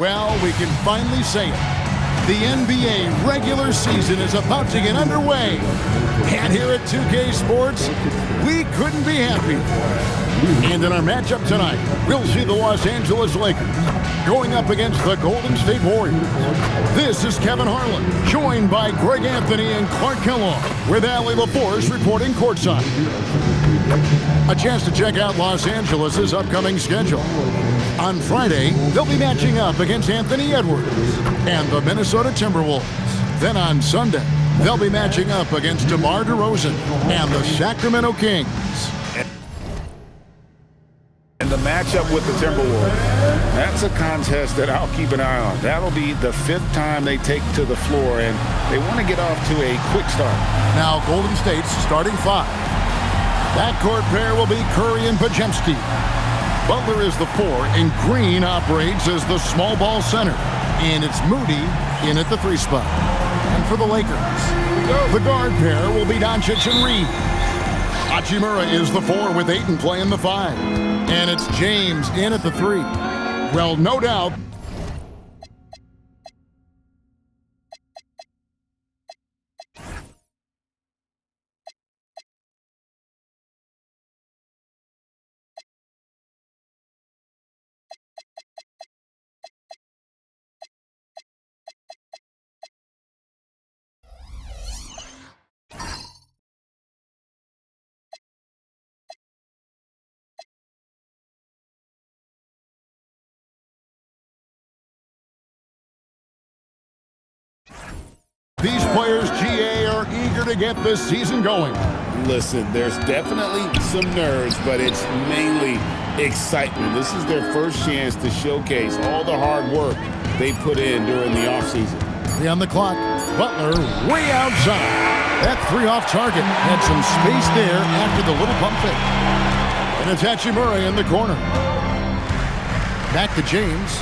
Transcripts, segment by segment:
Well, we can finally say it. The NBA regular season is about to get underway. And here at 2K Sports, we couldn't be happier. And in our matchup tonight, we'll see the Los Angeles Lakers going up against the Golden State Warriors. This is Kevin Harlan, joined by Greg Anthony and Clark Kellogg, with Allie LaForce reporting courtside. A chance to check out Los Angeles' upcoming schedule. On Friday, they'll be matching up against Anthony Edwards and the Minnesota Timberwolves. Then on Sunday, they'll be matching up against DeMar DeRozan and the Sacramento Kings. And the matchup with the Timberwolves, that's a contest that I'll keep an eye on. That'll be the 5th time they take to the floor, and they want to get off to a quick start. Now Golden State's starting 5. Backcourt pair will be Curry and Podziemski. Butler is the 4, and Green operates as the small ball center. And it's Moody in at the 3 spot. And for the Lakers, the guard pair will be Doncic and Reed. Hachimura is the 4 with Ayton playing the 5. And it's James in at the 3. Well, no doubt. These players, GA, are eager to get this season going. Listen, there's definitely some nerves, but it's mainly excitement. This is their first chance to showcase all the hard work they put in during the offseason. 3 on the clock. Butler way outside. That 3 off target had some space there after the little pump fake. And it's Hachimura in the corner. Back to James.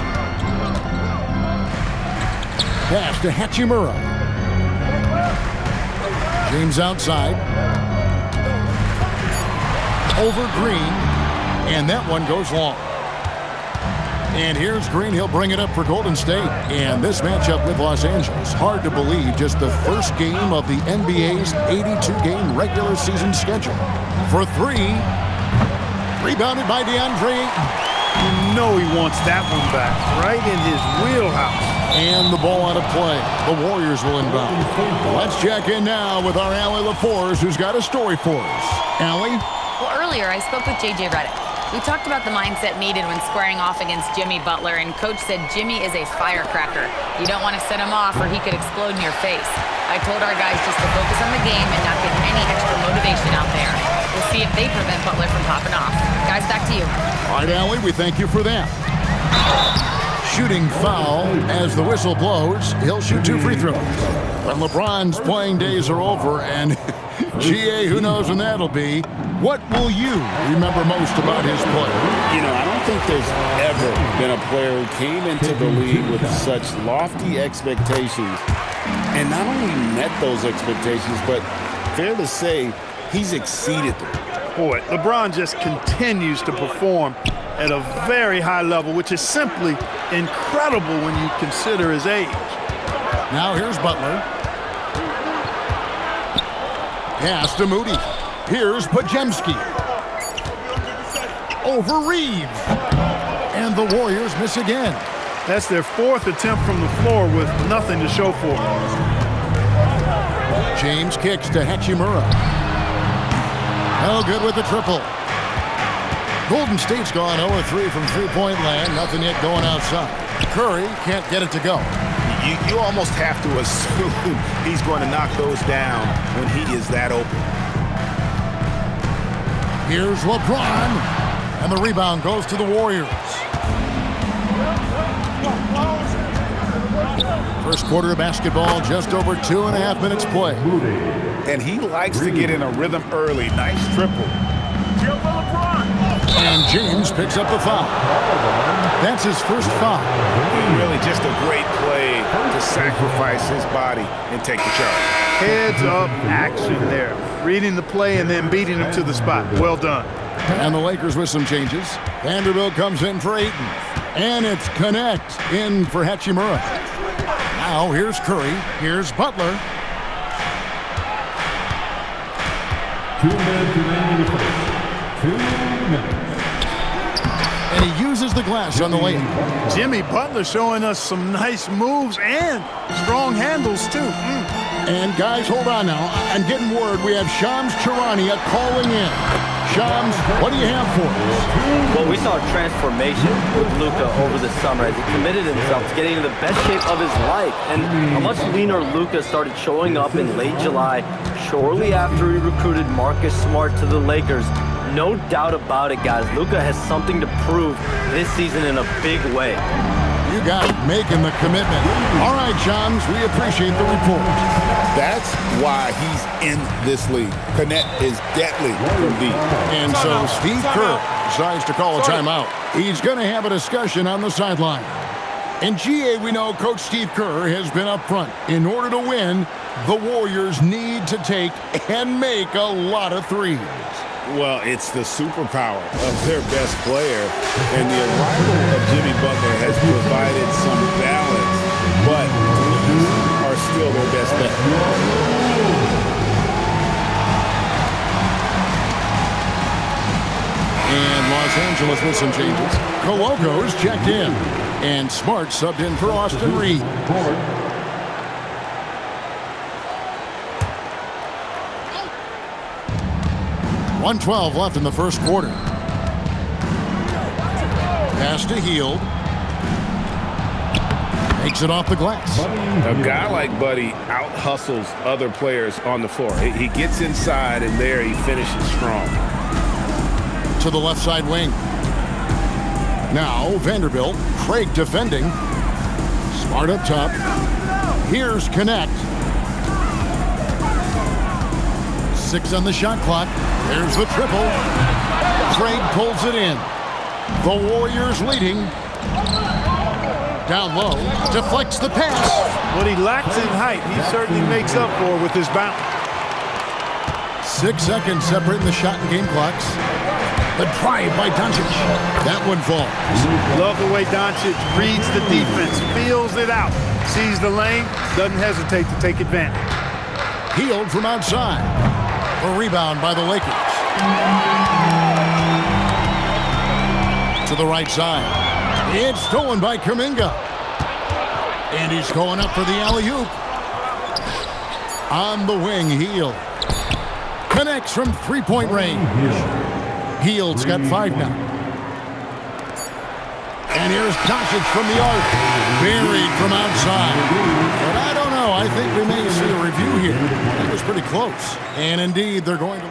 Pass to Hachimura. James outside. Over Green. And that one goes long. And here's Green. He'll bring it up for Golden State. And this matchup with Los Angeles, hard to believe, just the first game of the NBA's 82-game regular season schedule. For 3. Rebounded by DeAndre Ayton. You know he wants that one back, right in his wheelhouse. And the ball out of play. The Warriors will inbound. Let's check in now with our Allie LaForce, who's got a story for us. Allie? Well, earlier I spoke with J.J. Redick. We talked about the mindset needed when squaring off against Jimmy Butler, and Coach said Jimmy is a firecracker. You don't want to set him off or he could explode in your face. I told our guys just to focus on the game and not get any extra motivation out there. We'll see if they prevent Butler from popping off. Guys, back to you. All right, Allie, we thank you for that. Shooting foul as the whistle blows. He'll shoot 2 free throws. But LeBron's playing days are over, and GA, who knows when that'll be. What will you remember most about his play? You know, I don't think there's ever been a player who came into the league with such lofty expectations and not only met those expectations, but fair to say, he's exceeded them. Boy, LeBron just continues to perform at a very high level, which is simply incredible when you consider his age. Now here's Butler. Pass to Moody. Here's Podziemski. Over Reeves. And the Warriors miss again. That's their 4th attempt from the floor with nothing to show for it. James kicks to Hachimura. No good with the triple. Golden State's gone 0-3 from three-point land. Nothing yet going outside. Curry can't get it to go. You almost have to assume he's going to knock those down when he is that open. Here's LeBron. And the rebound goes to the Warriors. First quarter of basketball, just over 2.5 minutes play. And he likes to get in a rhythm early. Nice triple. And James picks up the foul. That's his first foul. Really just a great play to sacrifice his body and take the charge. Heads up action there. Reading the play and then beating him to the spot. Well done. And the Lakers with some changes. Vanderbilt comes in for Ayton. And it's connect in for Hachimura. Now here's Curry. Here's Butler. 2 minutes remaining in the first. 2 minutes. And he uses the glass on the layup. Jimmy Butler showing us some nice moves and strong handles, too. And guys, hold on now. I'm getting word we have Shams Charania calling in. Shams, what do you have for us? Well, we saw a transformation with Luka over the summer as he committed himself to getting into the best shape of his life. And a much leaner Luka started showing up in late July, shortly after he recruited Marcus Smart to the Lakers. No doubt about it, guys. Luka has something to prove this season in a big way. You got it, making the commitment. All right, Shams, we appreciate the report. That's why he's in this league. Connect is deadly from deep. And so Steve Kerr decides to call a timeout. He's going to have a discussion on the sideline. In GA, we know Coach Steve Kerr has been up front. In order to win, the Warriors need to take and make a lot of threes. Well, it's the superpower of their best player, and the arrival of Jimmy Butler has provided some balance, but threes are still their best bet. And Los Angeles with some changes. Kouoko's checked in, and Smart subbed in for Austin Reed. 1:12 left in the first quarter. Pass to Hield. Takes it off the glass. A guy like Buddy out-hustles other players on the floor. He gets inside, and there he finishes strong. To the left side wing. Now Vanderbilt. Craig defending. Smart up top. Here's Connect. 6 on the shot clock. There's the triple. Craig pulls it in. The Warriors leading. Down low. Deflects the pass. What he lacks in height, he certainly makes up for with his bounce. 6 seconds separating the shot and game clocks. The drive by Doncic. That one falls. Love the way Doncic reads the defense, feels it out, sees the lane, doesn't hesitate to take advantage. Hield from outside. A rebound by the Lakers. To the right side. It's stolen by Kuminga. And he's going up for the alley-oop. On the wing, Hield. Connects from three-point range. Hield's got 5 now. And here's Doncic from the arc. Buried from outside. But I don't know. I think we may see a review here. That was pretty close. And indeed, they're going to...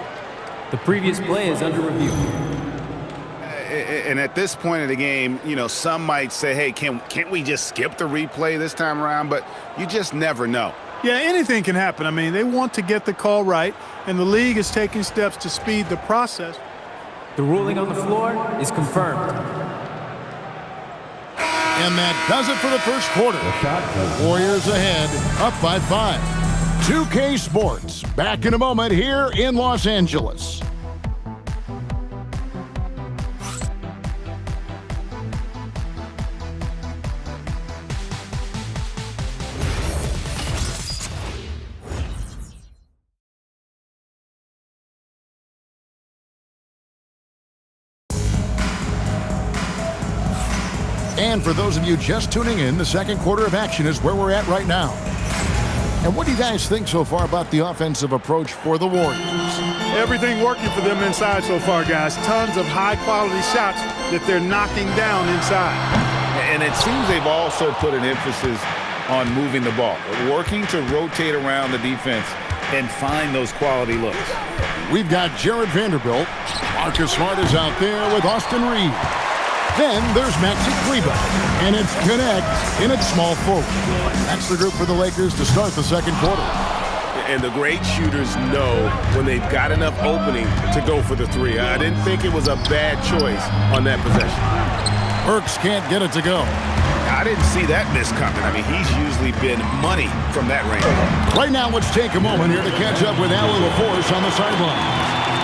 The previous play is under review. And at this point of the game, you know, some might say, hey, can't we just skip the replay this time around? But you just never know. Yeah, anything can happen. I mean, they want to get the call right, and the league is taking steps to speed the process. The ruling on the floor is confirmed. And that does it for the first quarter. Warriors ahead, up by 5. 2K Sports, back in a moment here in Los Angeles. And for those of you just tuning in, the second quarter of action is where we're at right now. And what do you guys think so far about the offensive approach for the Warriors? Everything working for them inside so far, guys. Tons of high-quality shots that they're knocking down inside. And it seems they've also put an emphasis on moving the ball, working to rotate around the defense and find those quality looks. We've got Jared Vanderbilt. Marcus Smart is out there with Austin Reed. Then there's Maxi Kleber, and it's Connect in its small forward. That's the group for the Lakers to start the second quarter. And the great shooters know when they've got enough opening to go for the three. I didn't think it was a bad choice on that possession. Burks can't get it to go. I didn't see that miss coming. I mean, he's usually been money from that range. Right now, let's take a moment here to catch up with Allie LaForce on the sideline.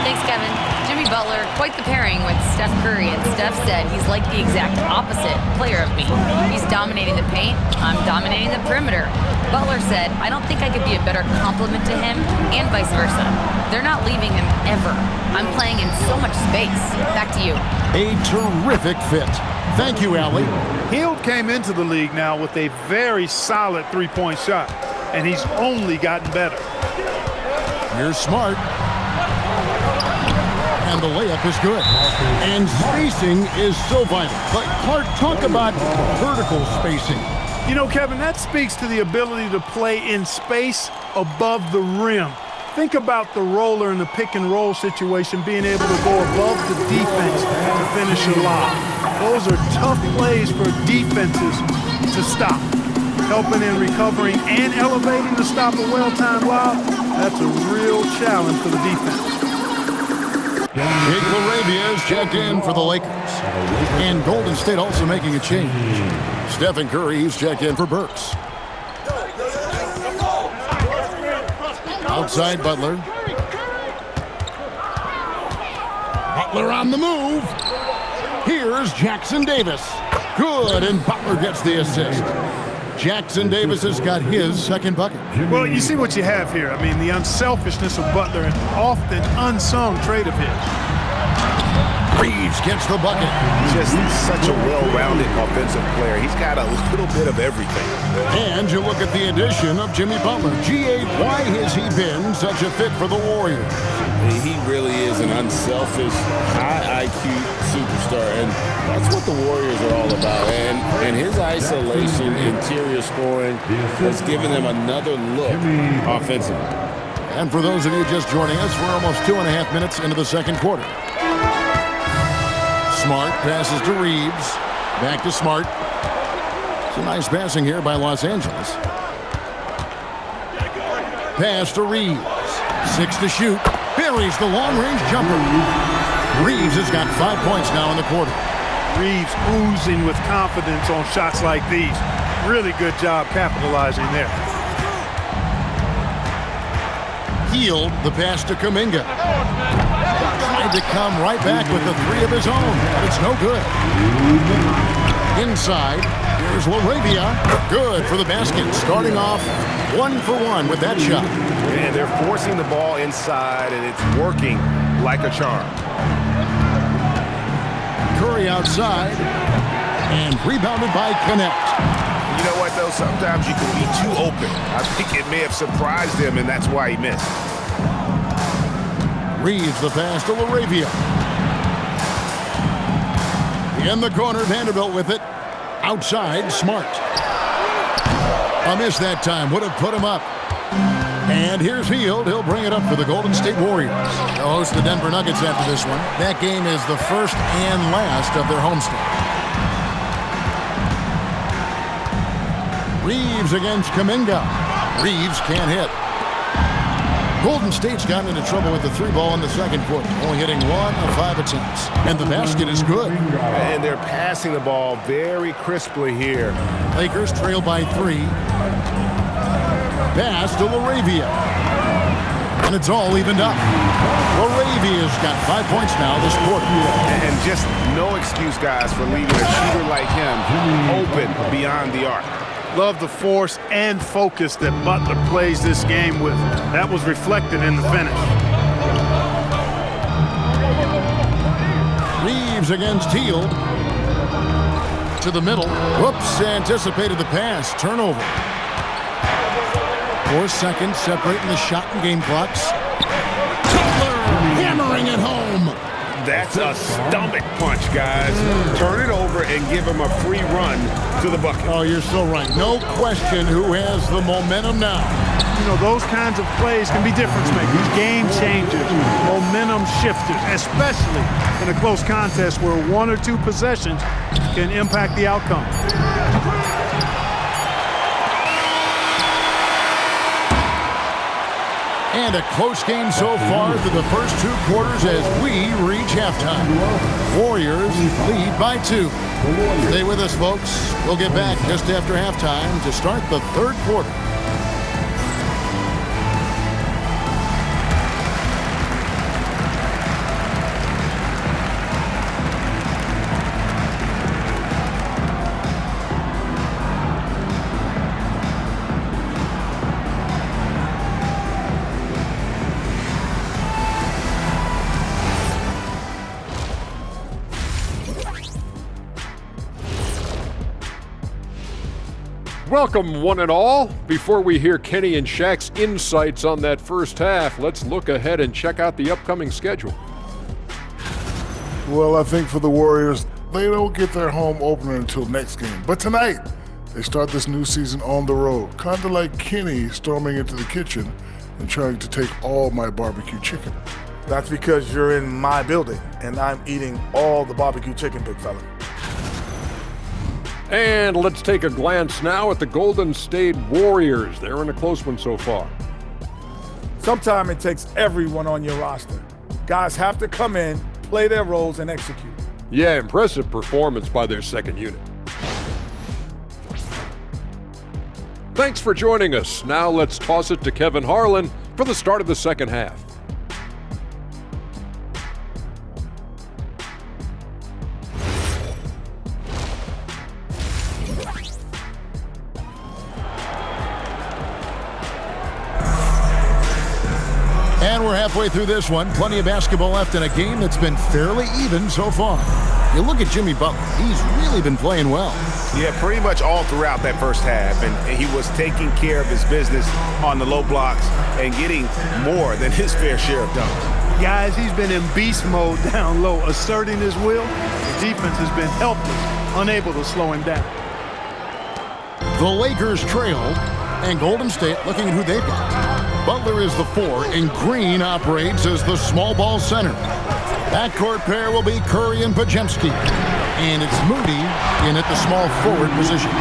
Thanks, Kevin. Jimmy Jimmy Butler, quite the pairing with Steph Curry, and Steph said he's like the exact opposite player of me. He's dominating the paint, I'm dominating the perimeter. Butler said, I don't think I could be a better complement to him, and vice versa. They're not leaving him ever. I'm playing in so much space. Back to you. A terrific fit. Thank you, Allie. Hield came into the league now with a very solid three-point shot, and he's only gotten better. Here's Smart. And the layup is good. And spacing is so vital. But Clark, talk about vertical spacing. You know, Kevin, that speaks to the ability to play in space above the rim. Think about the roller in the pick and roll situation being able to go above the defense to finish a lob. Those are tough plays for defenses to stop. Helping in recovering and elevating to stop a well-timed lob, that's a real challenge for the defense. Jake LaRavia is checked in for the Lakers. And Golden State also making a change. Stephen Curry is checked in for Burks. Outside Butler. Butler on the move. Here's Jackson Davis. Good, and Butler gets the assist. Jackson Davis has got his second bucket. Well, you see what you have here. I mean, the unselfishness of Butler, an often unsung trait of his. Reeves gets the bucket. Just such a well-rounded offensive player. He's got a little bit of everything. And you look at the addition of Jimmy Butler. G.A., why has he been such a fit for the Warriors? He really is an unselfish, high IQ superstar, and that's what the Warriors are all about. And his isolation, interior scoring has given them another look offensively. And for those of you just joining us, we're almost 2.5 minutes into the second quarter. Smart passes to Reeves. Back to Smart. Some nice passing here by Los Angeles. Pass to Reeves. 6 to shoot. Buries the long-range jumper. Reeves has got 5 points now in the quarter. Reeves oozing with confidence on shots like these. Really good job capitalizing there. Hield the pass to Kuminga. Tried to come right back with the three of his own, but it's no good. Inside, here's LaRavia. Good for the basket. Starting off 1 for 1 with that shot. Man, they're forcing the ball inside, and it's working like a charm. Curry outside, and rebounded by Connect. You know what, though? Sometimes you can be too open. I think it may have surprised him, and that's why he missed. Reeves the pass to LaRavia. In the corner, Vanderbilt with it. Outside, Smart. A miss that time. Would have put him up. And here's Hield. He'll bring it up for the Golden State Warriors. They'll host the Denver Nuggets after this one. That game is the first and last of their homestand. Reeves against Kuminga. Reeves can't hit. Golden State's gotten into trouble with the three ball in the second quarter, only hitting 1 of 5 attempts. And the basket is good. And they're passing the ball very crisply here. Lakers trail by 3. Pass to LaRavia. And it's all evened up. LaRavia's got 5 points now this quarter. And just no excuse, guys, for leaving a shooter like him open beyond the arc. Love the force and focus that Butler plays this game with. That was reflected in the finish. Reeves against Hield. To the middle. Whoops, anticipated the pass. Turnover. 4 seconds separating the shot and game clocks. Butler hammering it home. That's a stomach punch, guys. Turn it over and give him a free run to the bucket. Oh, you're so right. No question who has the momentum now. You know, those kinds of plays can be difference makers, game changers, momentum shifters, especially in a close contest where 1 or 2 possessions can impact the outcome. And a close game so far through the first 2 quarters as we reach halftime. Warriors lead by 2. Stay with us, folks. We'll get back just after halftime to start the third quarter. Welcome, one and all. Before we hear Kenny and Shaq's insights on that first half, let's look ahead and check out the upcoming schedule. Well, I think for the Warriors, they don't get their home opener until next game. But tonight, they start this new season on the road, kind of like Kenny storming into the kitchen and trying to take all my barbecue chicken. That's because you're in my building, and I'm eating all the barbecue chicken, big fella. And let's take a glance now at the Golden State Warriors. They're in a close one so far. Sometimes it takes everyone on your roster. Guys have to come in, play their roles, and execute. Yeah, impressive performance by their second unit. Thanks for joining us. Now let's toss it to Kevin Harlan for the start of the second half. And we're halfway through this one. Plenty of basketball left in a game that's been fairly even so far. You look at Jimmy Butler. He's really been playing well. Yeah, pretty much all throughout that first half. And he was taking care of his business on the low blocks and getting more than his fair share of dunks. Guys, he's been in beast mode down low, asserting his will. The defense has been helpless, unable to slow him down. The Lakers trailed, and Golden State looking at who they've got. Butler is the 4, and Green operates as the small ball center. Backcourt pair will be Curry and Podziemski. And it's Moody in at the small forward position.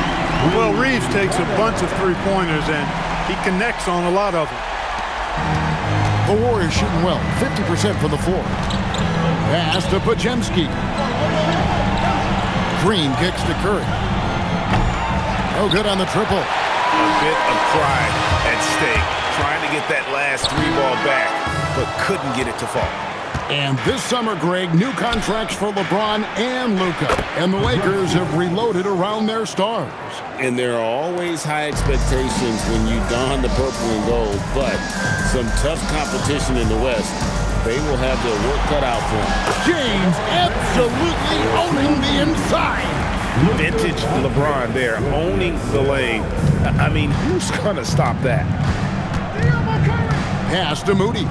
Well, Reeves takes a bunch of three-pointers, and he connects on a lot of them. The Warriors shooting well, 50% from the floor. Pass to Podziemski. Green kicks to Curry. No good on the triple. A bit of pride at stake, trying to get that last three ball back, but couldn't get it to fall. And this summer, Greg, new contracts for LeBron and Luka. And the Lakers have reloaded around their stars. And there are always high expectations when you don the purple and gold, but some tough competition in the West. They will have their work cut out for them. James absolutely owning the inside. Vintage LeBron there, owning the lane. I mean, who's going to stop that? Pass to Moody.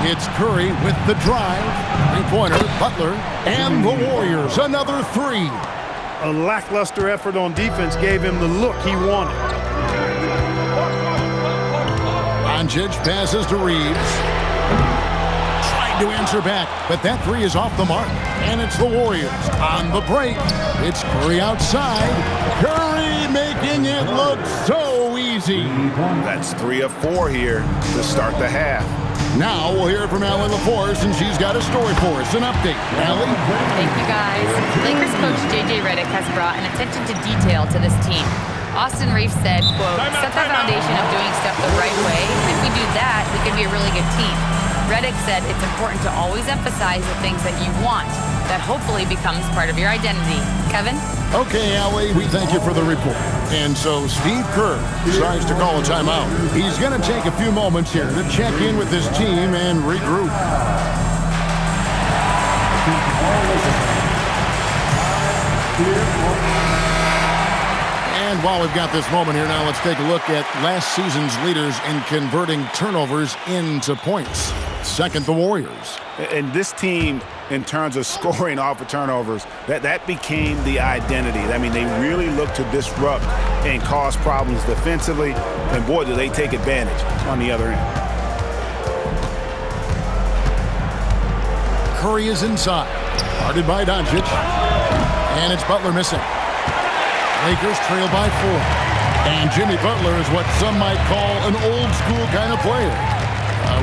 It's Curry with the drive. Three-pointer, Butler, and the Warriors. Another 3. A lackluster effort on defense gave him the look he wanted. Doncic passes to Reeves. Tried to answer back, but that 3 is off the mark. And it's the Warriors on the break. It's Curry outside. Curry making it look so easy. That's 3 of 4 here to start the half. Now we'll hear from Allie LaForce, and she's got a story for us. An update. Allie? Thank you, guys. Lakers coach J.J. Redick has brought an attention to detail to this team. Austin Reeves said, quote, set the foundation of doing stuff the right way, and if we do that, we can be a really good team. Redick said it's important to always emphasize the things that you want. That hopefully becomes part of your identity. Kevin? Okay, Allie, we thank you for the report. And so Steve Kerr decides to call a timeout. He's going to take a few moments here to check in with his team and regroup. And while we've got this moment here now, let's take a look at last season's leaders in converting turnovers into points. Second, the Warriors. And this team, in terms of scoring off of turnovers, that became the identity. I mean, they really look to disrupt and cause problems defensively, and boy, do they take advantage on the other end. Curry is inside, guarded by Doncic, and it's Butler missing. Lakers trail by 4, and Jimmy Butler is what some might call an old-school kind of player.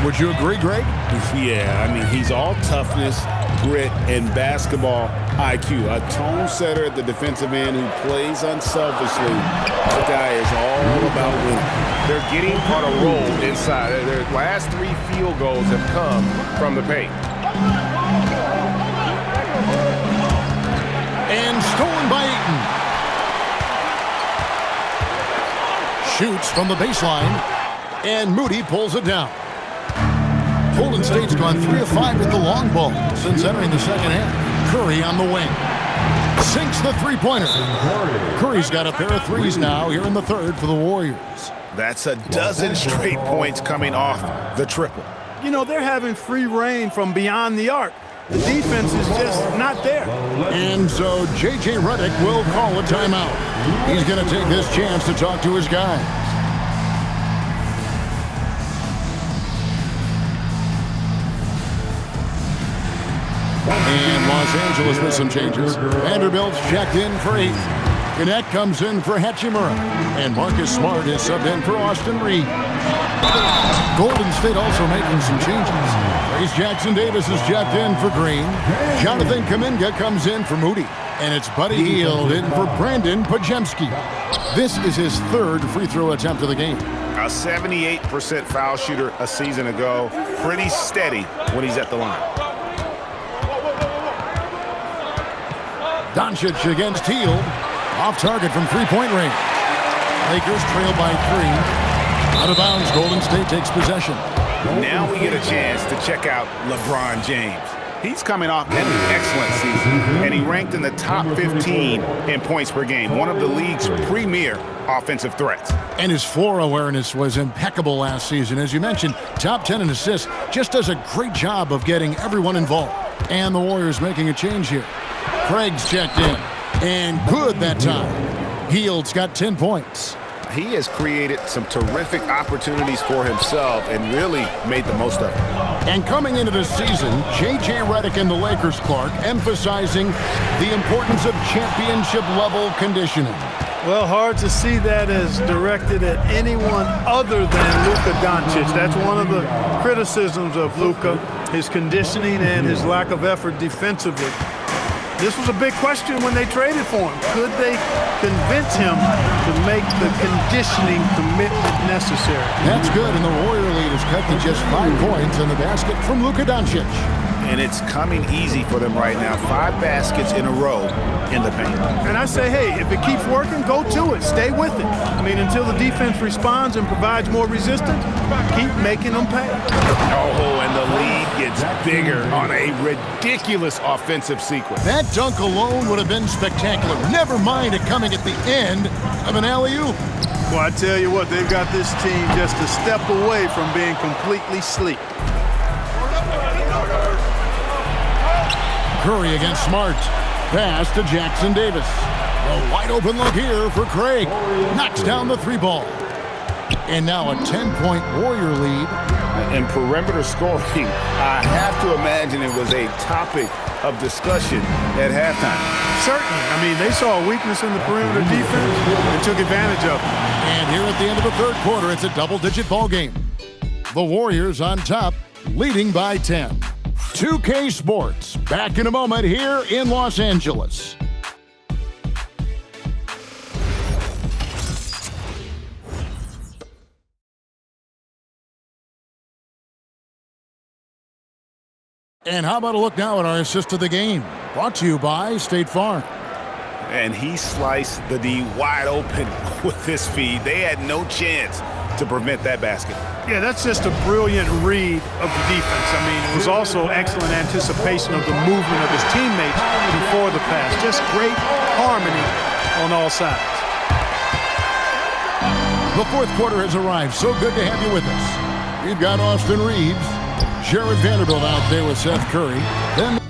Would you agree, Greg? Yeah, I mean, he's all toughness, grit, and basketball IQ. A tone setter at the defensive end who plays unselfishly. The guy is all about winning. They're getting on a roll inside. Their last 3 field goals have come from the paint. And stolen by Ayton. Shoots from the baseline, and Moody pulls it down. Golden State's gone 3 of 5 with the long ball since entering the second half. Curry on the wing. sinks the three-pointer. Curry's got a pair of threes now here in the third for the Warriors. That's a dozen straight points coming off the triple. You know, they're having free reign from beyond the arc. The defense is just not there. And so J.J. Redick will call a timeout. He's going to take this chance to talk to his guys. And Los Angeles with some changes. Vanderbilt's checked in for 8. Gannett comes in for Hachimura. And Marcus Smart is subbed in for Austin Reed. Golden State also making some changes. Trace Jackson-Davis is checked in for Green. Jonathan Kuminga comes in for Moody. And it's Buddy Hield in for Brandon Podziemski. This is his third free throw attempt of the game. A 78% foul shooter a season ago. Pretty steady when he's at the line. Doncic against Hield. Off target from three-point range. Lakers trail by 3. Out of bounds, Golden State takes possession. Now we get a chance to check out LeBron James. He's coming off an excellent season, and he ranked in the top 15 in points per game, one of the league's premier offensive threats. And his floor awareness was impeccable last season. As you mentioned, top 10 in assists, just does a great job of getting everyone involved. And the Warriors making a change here. Craig's checked in, and good that time. Hield's got 10 points. He has created some terrific opportunities for himself and really made the most of it. And coming into this season, J.J. Redick and the Lakers, Clark, emphasizing the importance of championship-level conditioning. Well, hard to see that as directed at anyone other than Luka Doncic. That's one of the criticisms of Luka, his conditioning and his lack of effort defensively. This was a big question when they traded for him. Could they convince him to make the conditioning commitment necessary? That's good, and the Warrior lead is cut to just 5 points in the basket from Luka Doncic. And it's coming easy for them right now. 5 baskets in a row in the paint. And I say, hey, if it keeps working, go to it. Stay with it. I mean, until the defense responds and provides more resistance, keep making them pay. Oh, and the lead gets bigger on a ridiculous offensive sequence. That dunk alone would have been spectacular. Never mind it coming at the end of an alley-oop. Well, I tell you what, they've got this team just a step away from being completely asleep. Curry against Smart. Pass to Jackson-Davis. A wide open look here for Craig. Knocks down the 3-ball. And now a 10-point Warrior lead. And perimeter scoring, I have to imagine it was a topic of discussion at halftime. Certainly. I mean, they saw a weakness in the perimeter defense and took advantage of it. And here at the end of the third quarter, it's a double-digit ball game. The Warriors on top, leading by 10. 2K Sports, back in a moment here in Los Angeles. And how about a look now at our assist of the game? Brought to you by State Farm. And he sliced the D wide open with this feed. They had no chance to prevent that basket. Yeah, that's just a brilliant read of the defense. I mean, it was also excellent anticipation of the movement of his teammates before the pass. Just great harmony on all sides. The fourth quarter has arrived. So good to have you with us. We've got Austin Reeves, Jared Vanderbilt out there with Seth Curry. Then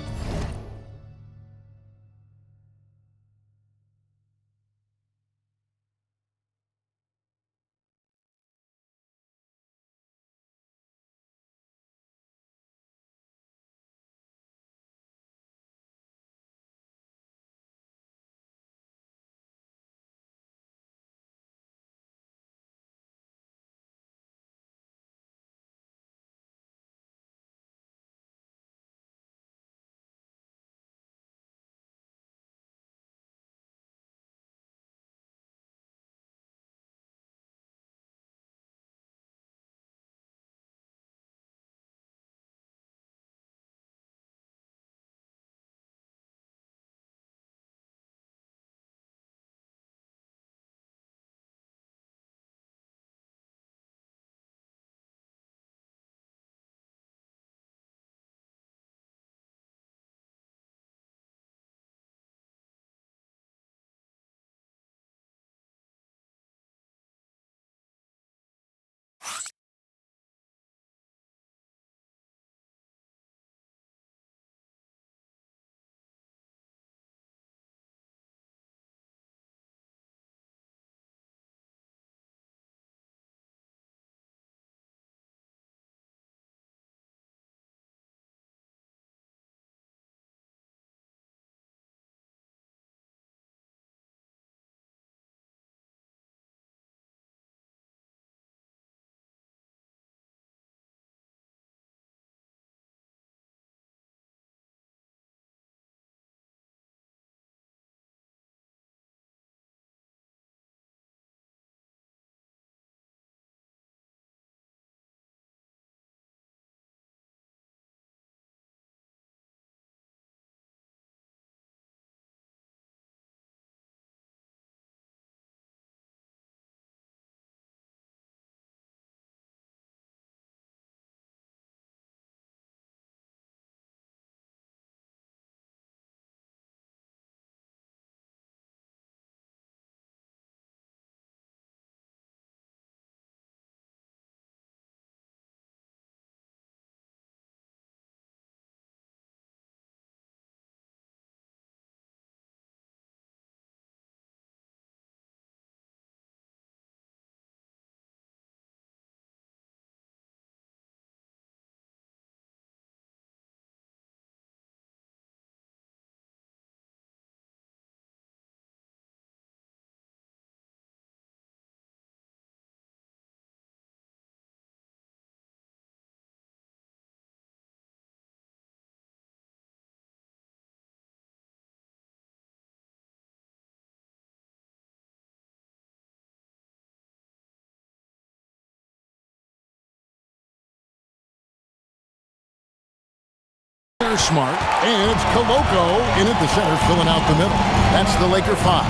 Smart. And it's Koloko in at the center, filling out the middle. That's the Laker 5.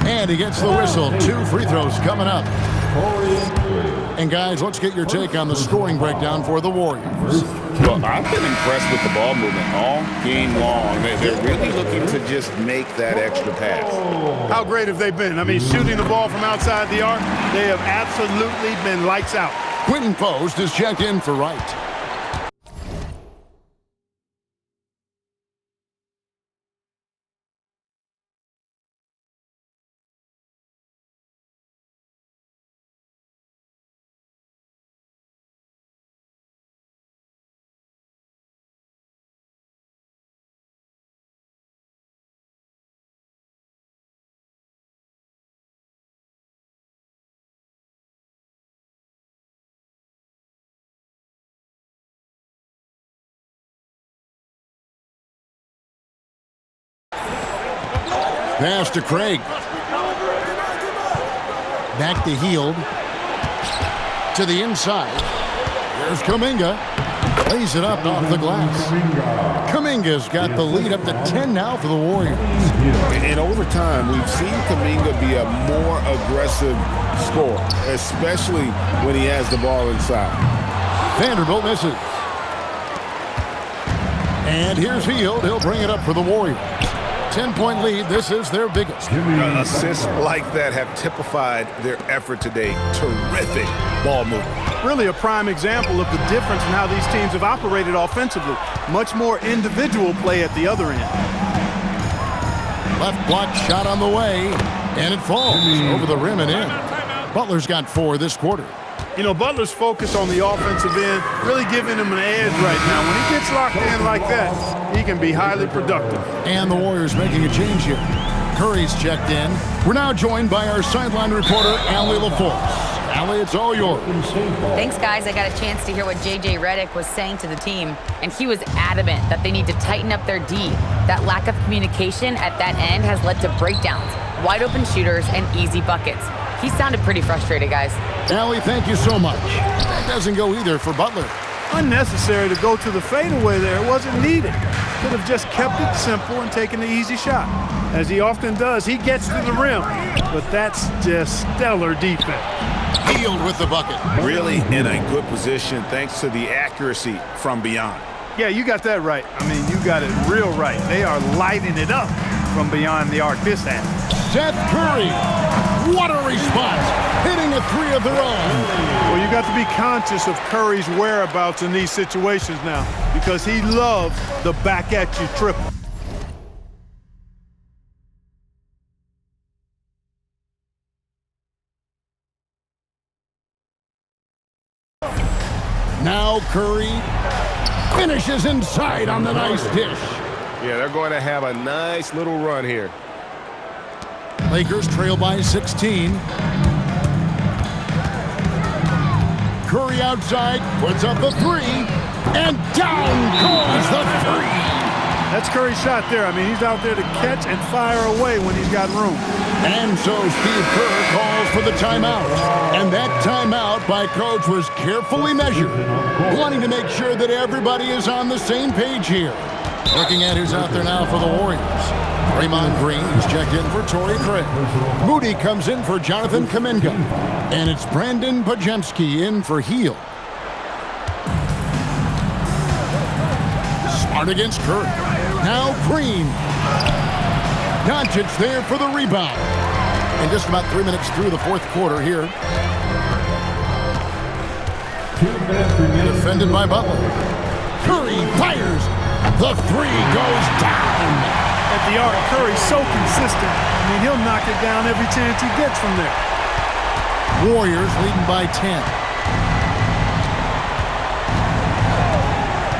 And he gets the whistle. 2 free throws coming up. And guys, let's get your take on the scoring breakdown for the Warriors. Well, I've been impressed with the ball movement all game long. They're really looking to just make that extra pass. How great have they been? I mean, shooting the ball from outside the arc, they have absolutely been lights out. Quinton Post is checked in for Wright. Pass to Craig. Back to Hield. To the inside. There's Kuminga. Lays it up off the glass. Kuminga's got the lead up to 10 now for the Warriors. And over time, we've seen Kuminga be a more aggressive scorer, especially when he has the ball inside. Vanderbilt misses. And here's Hield. He'll bring it up for the Warriors. 10-point lead. This is their biggest. Assists like that have typified their effort today. Terrific ball movement. Really a prime example of the difference in how these teams have operated offensively. Much more individual play at the other end. Left block shot on the way, and it falls over the rim and in. Butler's got 4 this quarter. You know, Butler's focus on the offensive end really giving him an edge right now. When he gets locked in like that, he can be highly productive. And the Warriors making a change here. Curry's checked in. We're now joined by our sideline reporter, Allie LaForce. Allie, it's all yours. Thanks, guys. I got a chance to hear what J.J. Redick was saying to the team, and he was adamant that they need to tighten up their D. That lack of communication at that end has led to breakdowns, wide open shooters, and easy buckets. He sounded pretty frustrated, guys. Allie, thank you so much. That doesn't go either for Butler. Unnecessary to go to the fadeaway there. It wasn't needed. Could have just kept it simple and taken the easy shot. As he often does, he gets to the rim. But that's just stellar defense. Hield with the bucket. Really in a good position thanks to the accuracy from beyond. Yeah, you got that right. I mean, you got it real right. They are lighting it up from beyond the arc this half. Seth Curry. What a response. Hitting a 3 of their own. Well, you got to be conscious of Curry's whereabouts in these situations now because he loves the back-at-you triple. Now Curry finishes inside on the nice dish. Yeah, they're going to have a nice little run here. Lakers trail by 16. Curry outside, puts up the 3, and down goes the 3. That's Curry's shot there. I mean, he's out there to catch and fire away when he's got room. And so Steve Kerr calls for the timeout. And that timeout by Coach was carefully measured, wanting to make sure that everybody is on the same page here. Looking at who's out there now for the Warriors. Draymond Green is checked in for Torrey Craig. Moody comes in for Jonathan Kuminga. And it's Brandon Podziemski in for Hield. Smart against Curry. Now Green. Doncic there for the rebound. And just about 3 minutes through the fourth quarter here. Defended by Butler. Curry fires. The 3 goes down. At the arc, Curry's so consistent. I mean, he'll knock it down every chance he gets from there. Warriors leading by 10.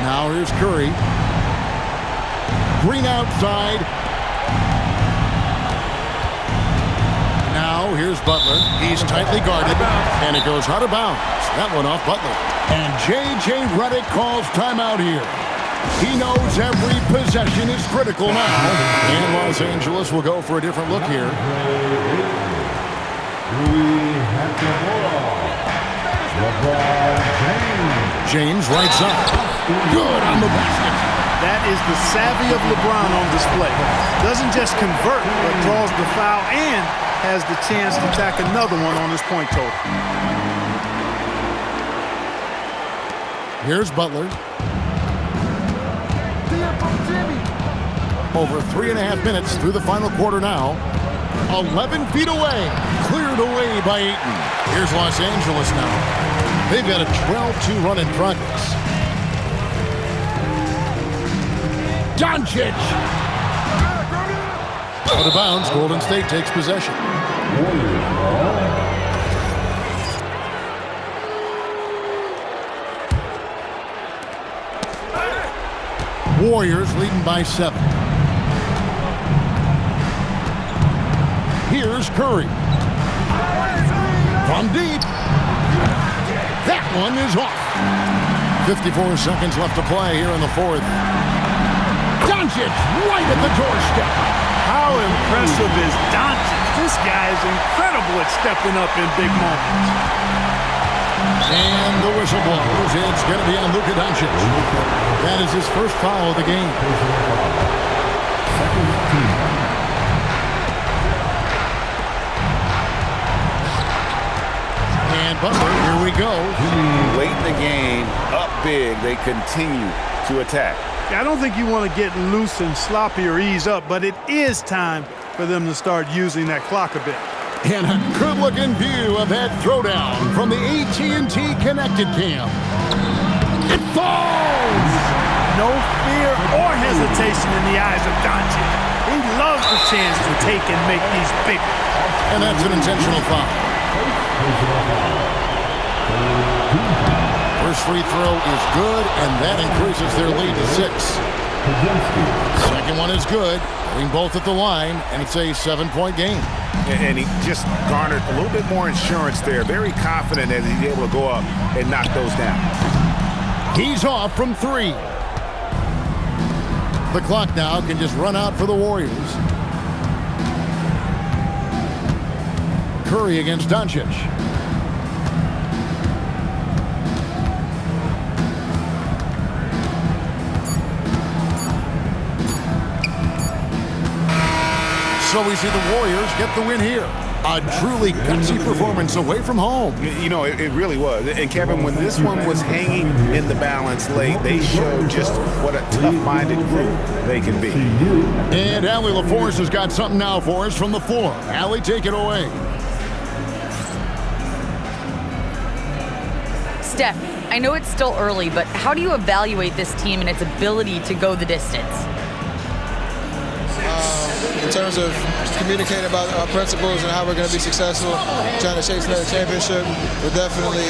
Now here's Curry. Green outside. Now here's Butler. He's tightly guarded, and it goes out of bounds. That one off Butler. And J.J. Redick calls timeout here. He knows every possession is critical now. And Los Angeles will go for a different look here. LeBron James. James right side. Good on the basket. That is the savvy of LeBron on display. Doesn't just convert, but draws the foul and has the chance to tack another one on his point total. Here's Butler. Over 3.5 minutes through the final quarter now. 11 feet away. Cleared away by Ayton. Here's Los Angeles now. They've got a 12-2 run in progress. Doncic. Out of bounds. Golden State takes possession. Warriors leading by 7. Here's Curry. From deep. That one is off. 54 seconds left to play here in the fourth. Doncic right at the doorstep. How impressive is Doncic? This guy is incredible at stepping up in big moments. And the whistle blows. It's going to be on Luka Doncic. That is his first foul of the game. And Butler, here we go. Late in the game, up big, they continue to attack. I don't think you want to get loose and sloppy or ease up, but it is time for them to start using that clock a bit. And a good-looking view of that throwdown from the AT&T Connected Cam. It falls! No fear or hesitation in the eyes of Doncic. He loves the chance to take and make these big ones. And that's an intentional foul. First free throw is good, and that increases their lead to 6. Second one is good. Hitting both at the line, and it's a 7-point game. And he just garnered a little bit more insurance there. Very confident that he's able to go up and knock those down. He's off from 3. The clock now can just run out for the Warriors. Curry against Doncic. So we see the Warriors get the win here. A truly gutsy performance away from home. You know, it really was. And Kevin, when this one was hanging in the balance late, they showed just what a tough-minded group they can be. And Allie LaForce has got something now for us from the floor. Allie, take it away. Steph, I know it's still early, but how do you evaluate this team and its ability to go the distance? In terms of communicating about our principles and how we're going to be successful, trying to chase another championship, we're definitely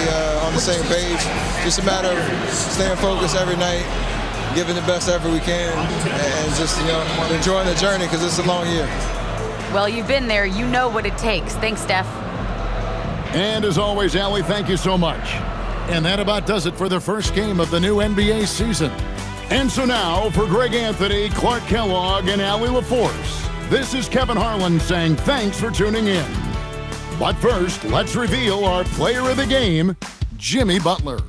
on the same page. Just a matter of staying focused every night, giving the best effort we can, and just enjoying the journey because it's a long year. Well, you've been there. You know what it takes. Thanks, Steph. And as always, Allie, thank you so much. And that about does it for the first game of the new NBA season. And so now, for Greg Anthony, Clark Kellogg, and Allie LaForce, this is Kevin Harlan saying thanks for tuning in. But first, let's reveal our player of the game, Jimmy Butler.